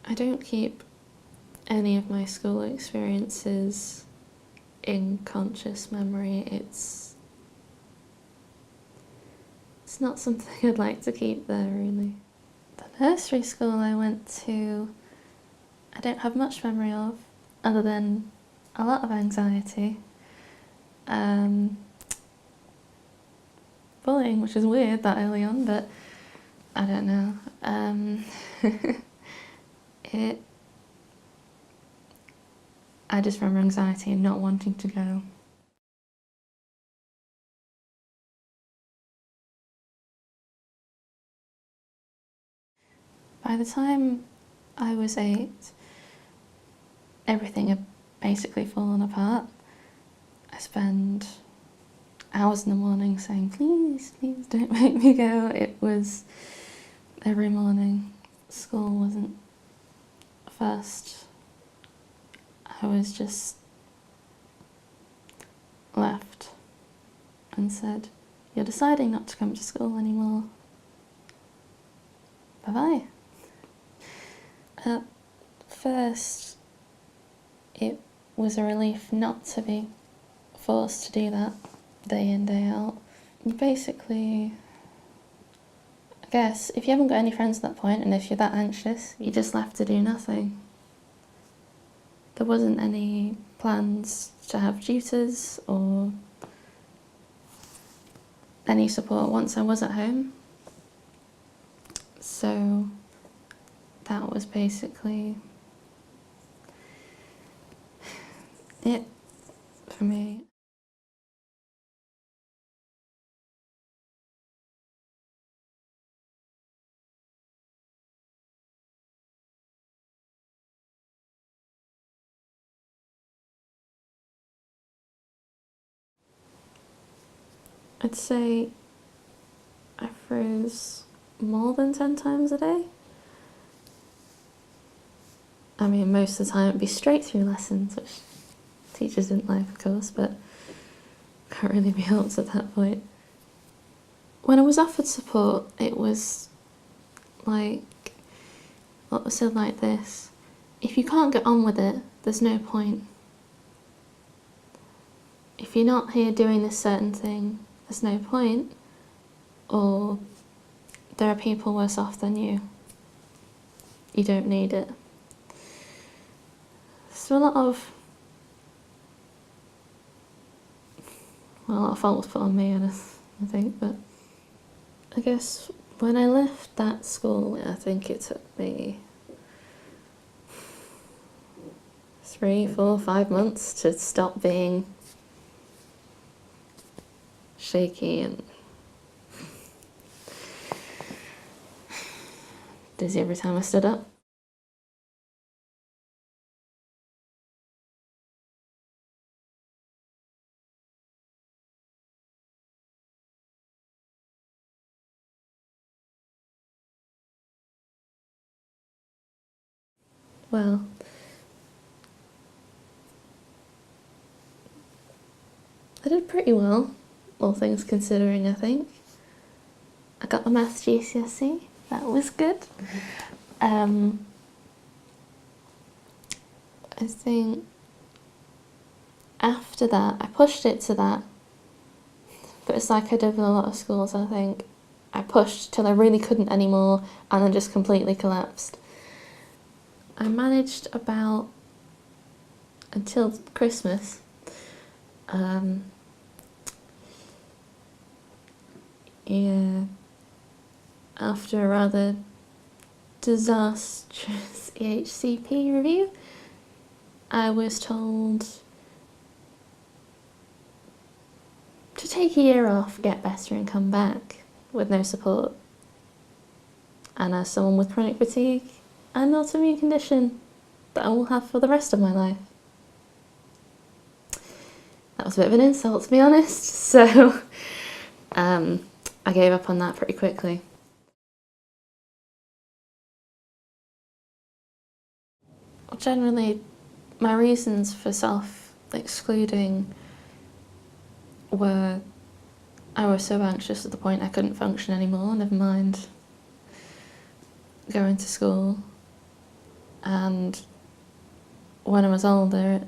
I don't keep any of my school experiences in conscious memory. It's not something I'd like to keep there, really. The nursery school I went to, I don't have much memory of, other than a lot of anxiety. Bullying, which is weird that early on, but I don't know. I just remember anxiety and not wanting to go. By the time I was 8, everything had basically fallen apart. I spent hours in the morning saying, please, please don't make me go. It was every morning. School wasn't first. I was just left and said, you're deciding not to come to school anymore. Bye-bye. At first, it was a relief not to be forced to do that day in, day out. Basically, I guess, if you haven't got any friends at that point and if you're that anxious, you're just left to do nothing. There wasn't any plans to have tutors or any support once I was at home. So that was basically it for me. I'd say I froze more than 10 times a day. I mean, most of the time it'd be straight through lessons, which teachers didn't like, of course, but can't really be helped at that point. When I was offered support, it was like, what was said like this: if you can't get on with it, there's no point. If you're not here doing this certain thing, there's no point, or there are people worse off than you. You don't need it. So a lot of fault was put on me, I think, but I guess when I left that school, I think it took me 3, 4, 5 months to stop being shaky and dizzy every time I stood up. Well, I did pretty well, all things considering, I think. I got my maths GCSE, that was good. I think after that, I pushed it to that, but it's like I did with a lot of schools, I think. I pushed till I really couldn't anymore and then just completely collapsed. I managed about until Christmas. Yeah, after a rather disastrous EHCP review, I was told to take a year off, get better and come back with no support. And as someone with chronic fatigue, an autoimmune condition that I will have for the rest of my life. That was a bit of an insult, to be honest, so I gave up on that pretty quickly. Generally, my reasons for self-excluding were I was so anxious at the point I couldn't function anymore, never mind going to school. And when I was older, it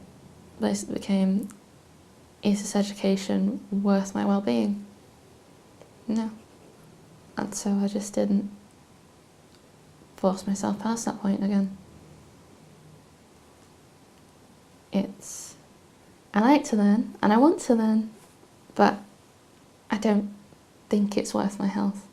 basically became, is this education worth my well-being? No. And so I just didn't force myself past that point again. I like to learn and I want to learn, but I don't think it's worth my health.